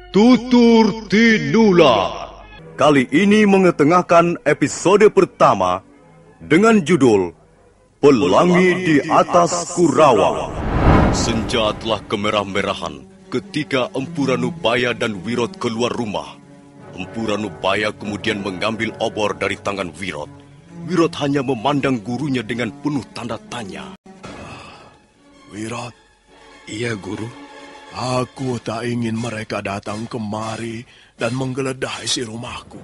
Tutur Tinular. Kali ini mengetengahkan episode pertama dengan judul Pelangi di Atas Kurawa. Senja telah kemerah-merahan ketika Empu Ranubaya dan Wirot keluar rumah. Empu Ranubaya kemudian mengambil obor dari tangan Wirot. Wirot hanya memandang gurunya dengan penuh tanda tanya. Wirot. Iya, Guru. Aku tak ingin mereka datang kemari dan menggeledah isi rumahku.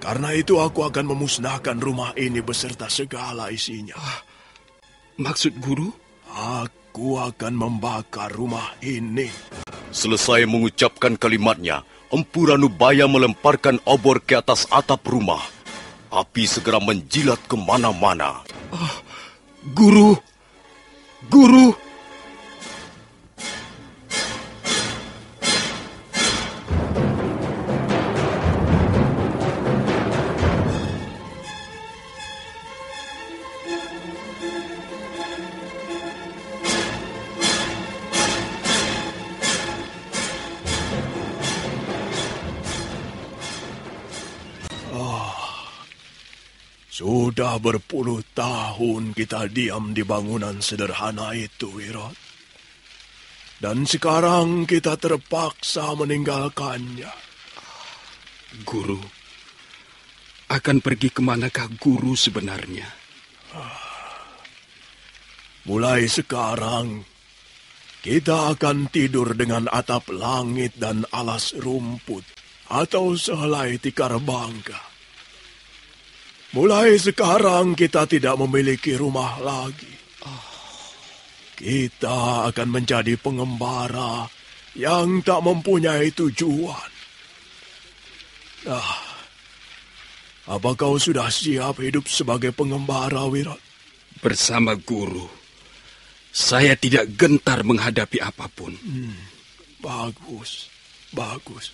Karena itu aku akan memusnahkan rumah ini beserta segala isinya. Maksud Guru? Aku akan membakar rumah ini. Selesai mengucapkan kalimatnya, Empu Ranubaya melemparkan obor ke atas atap rumah. Api segera menjilat kemana-mana. Guru! Guru! Sudah berpuluh tahun kita diam di bangunan sederhana itu, Wirot. Dan sekarang kita terpaksa meninggalkannya. Guru, akan pergi kemanakah Guru sebenarnya? Mulai sekarang, kita akan tidur dengan atap langit dan alas rumput atau sehelai tikar bangka. Mulai sekarang kita tidak memiliki rumah lagi. Kita akan menjadi pengembara yang tak mempunyai tujuan. Apa kau sudah siap hidup sebagai pengembara, Wirot? Bersama Guru, saya tidak gentar menghadapi apapun. Bagus, bagus.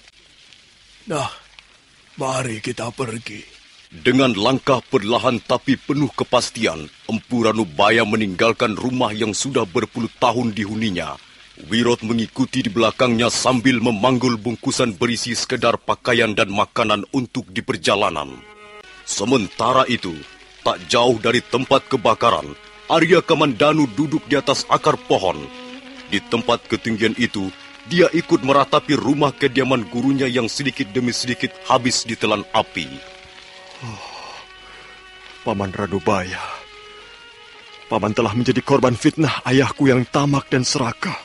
Mari kita pergi. Dengan langkah perlahan tapi penuh kepastian, Empu Ranubaya meninggalkan rumah yang sudah berpuluh tahun dihuninya. Wirot mengikuti di belakangnya sambil memanggul bungkusan berisi sekedar pakaian dan makanan untuk di perjalanan. Sementara itu, tak jauh dari tempat kebakaran, Arya Kamandanu duduk di atas akar pohon. Di tempat ketinggian itu, dia ikut meratapi rumah kediaman gurunya yang sedikit demi sedikit habis ditelan api. Paman Ranubaya. Paman telah menjadi korban fitnah ayahku yang tamak dan serakah.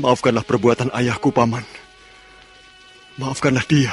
Maafkanlah perbuatan ayahku, Paman. Maafkanlah dia.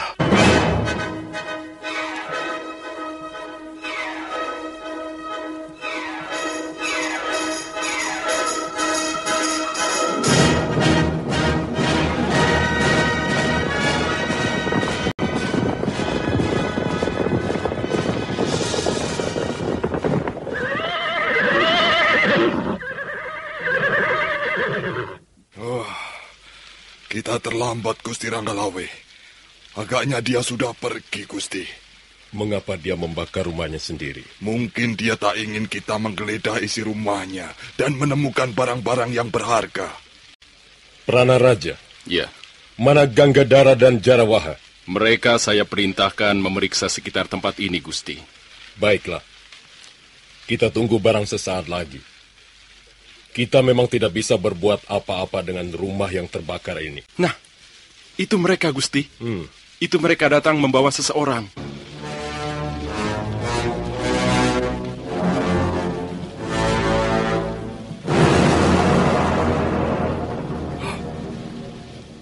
Kita terlambat, Gusti Ranggalawe. Agaknya dia sudah pergi, Gusti. Mengapa dia membakar rumahnya sendiri? Mungkin dia tak ingin kita menggeledah isi rumahnya dan menemukan barang-barang yang berharga. Prana Raja? Ya. Mana Ganggadara dan Jarawaha? Mereka saya perintahkan memeriksa sekitar tempat ini, Gusti. Baiklah. Kita tunggu barang sesaat lagi. Kita memang tidak bisa berbuat apa-apa dengan rumah yang terbakar ini. Nah, itu mereka, Gusti. Itu mereka datang membawa seseorang.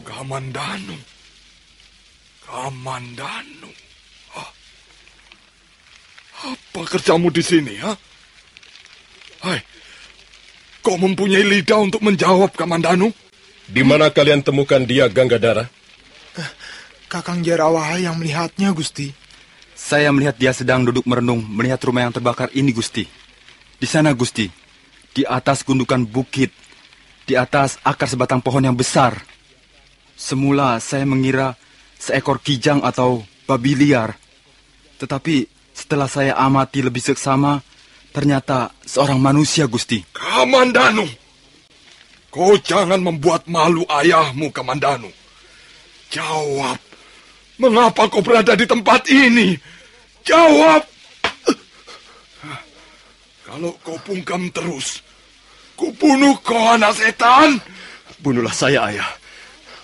Kamandanu. Kamandanu. Apa kerjamu di sini, ha? Hai. Kau mempunyai lidah untuk menjawab, Kamandanu? Di mana kalian temukan dia, Ganggadara? Kakang Jarawaha yang melihatnya, Gusti. Saya melihat dia sedang duduk merenung melihat rumah yang terbakar ini, Gusti. Di sana, Gusti. Di atas gundukan bukit. Di atas akar sebatang pohon yang besar. Semula saya mengira seekor kijang atau babi liar. Tetapi setelah saya amati lebih seksama, ternyata seorang manusia, Gusti. Kamandanu! Kau jangan membuat malu ayahmu, Kamandanu. Jawab, mengapa kau berada di tempat ini? Jawab! Kalau kau bungkam terus, kubunuh kau, anak setan. Bunuhlah saya, Ayah.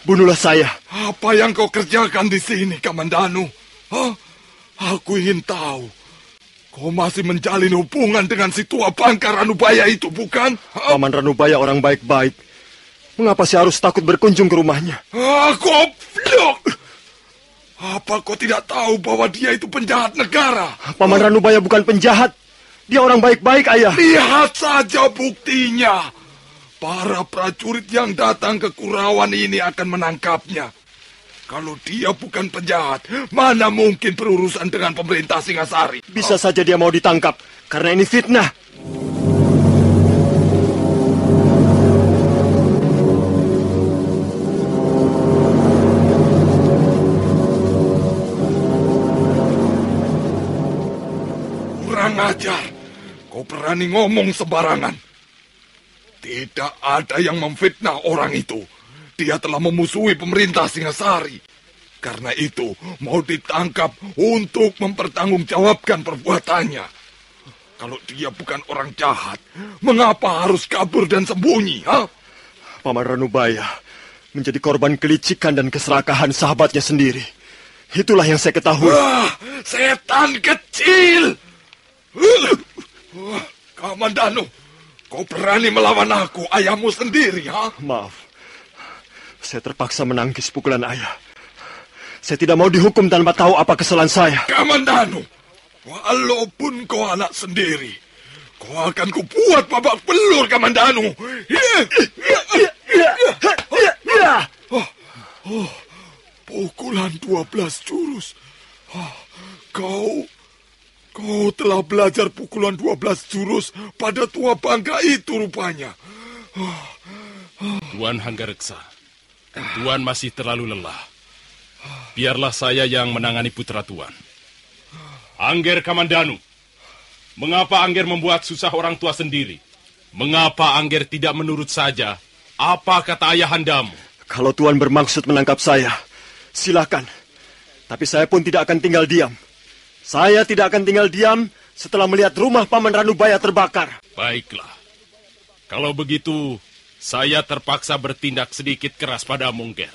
Bunuhlah saya. Apa yang kau kerjakan di sini, Kamandanu? Hah? Aku ingin tahu. Kau masih menjalin hubungan dengan si tua bangka Ranubaya itu, bukan? Paman Ranubaya orang baik-baik. Mengapa saya harus takut berkunjung ke rumahnya? Goblok! Apa kau tidak tahu bahwa dia itu penjahat negara? Paman Ranubaya bukan penjahat. Dia orang baik-baik, Ayah. Lihat saja buktinya. Para prajurit yang datang ke Kurawan ini akan menangkapnya. Kalau dia bukan penjahat, mana mungkin berurusan dengan pemerintah Singasari? Bisa saja dia mau ditangkap, karena ini fitnah. Kurang ajar, kau berani ngomong sembarangan. Tidak ada yang memfitnah orang itu. Dia telah memusuhi pemerintah Singasari. Karena itu, mau ditangkap untuk mempertanggungjawabkan perbuatannya. Kalau dia bukan orang jahat, mengapa harus kabur dan sembunyi, ha? Paman Ranubaya menjadi korban kelicikan dan keserakahan sahabatnya sendiri. Itulah yang saya ketahui. Setan kecil! Kamandanu, kau berani melawan aku, ayahmu sendiri, ha? Maaf. Saya terpaksa menangkis pukulan ayah. Saya tidak mau dihukum tanpa tahu apa kesalahan saya. Kamandanu, walaupun kau anak sendiri, kau akan kubuat babak belur, Kamandanu. Pukulan 12 jurus. Kau telah belajar pukulan 12 jurus pada tua bangka itu rupanya. Tuan Hanggareksa, Tuan masih terlalu lelah. Biarlah saya yang menangani putra Tuan. Angger Kamandanu, mengapa Angger membuat susah orang tua sendiri? Mengapa Angger tidak menurut saja apa kata ayahandamu? Kalau Tuan bermaksud menangkap saya, silakan. Tapi saya pun tidak akan tinggal diam. Saya tidak akan tinggal diam setelah melihat rumah Paman Ranubaya terbakar. Baiklah. Kalau begitu, saya terpaksa bertindak sedikit keras pada Mungger.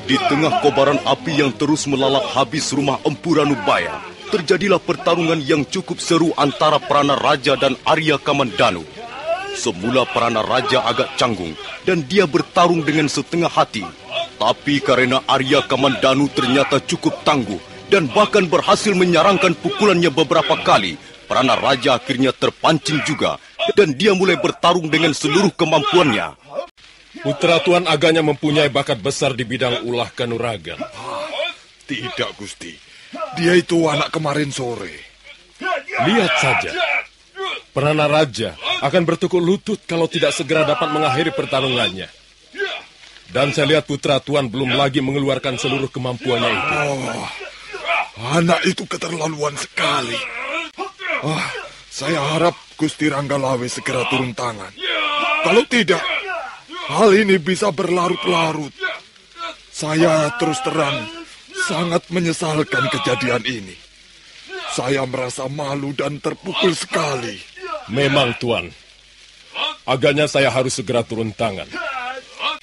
Di tengah kobaran api yang terus melalap habis rumah Empu Ranubaya, terjadilah pertarungan yang cukup seru antara Prana Raja dan Arya Kamandanu. Semula Prana Raja agak canggung dan dia bertarung dengan setengah hati. Tapi karena Arya Kamandanu ternyata cukup tangguh dan bahkan berhasil menyarangkan pukulannya beberapa kali, Prana Raja akhirnya terpancing juga dan dia mulai bertarung dengan seluruh kemampuannya. Putra Tuan agaknya mempunyai bakat besar di bidang ulah kanuragan. Tidak, Gusti. Dia itu anak kemarin sore. Lihat saja. Prana Raja akan bertekuk lutut kalau tidak segera dapat mengakhiri pertarungannya. Dan saya lihat putra Tuan belum lagi mengeluarkan seluruh kemampuannya itu. Anak itu keterlaluan sekali. Saya harap Gusti Ranggalawe segera turun tangan. Kalau tidak, hal ini bisa berlarut-larut. Saya terus terang sangat menyesalkan kejadian ini. Saya merasa malu dan terpukul sekali. Memang, Tuan. Agaknya saya harus segera turun tangan.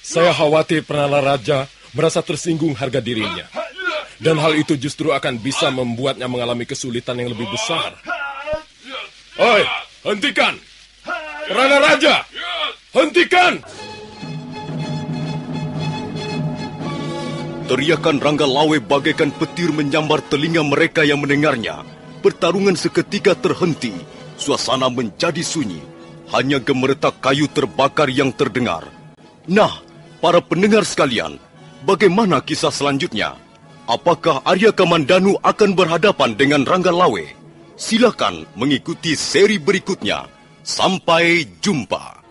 Saya khawatir Prana Raja merasa tersinggung harga dirinya. Dan hal itu justru akan bisa membuatnya mengalami kesulitan yang lebih besar. Oi, hentikan! Prana Raja! Hentikan! Teriakan Ranggalawe bagaikan petir menyambar telinga mereka yang mendengarnya. Pertarungan seketika terhenti. Suasana menjadi sunyi. Hanya gemeretak kayu terbakar yang terdengar. Nah, para pendengar sekalian, bagaimana kisah selanjutnya? Apakah Arya Kamandanu akan berhadapan dengan Ranggalawe? Silakan mengikuti seri berikutnya. Sampai jumpa.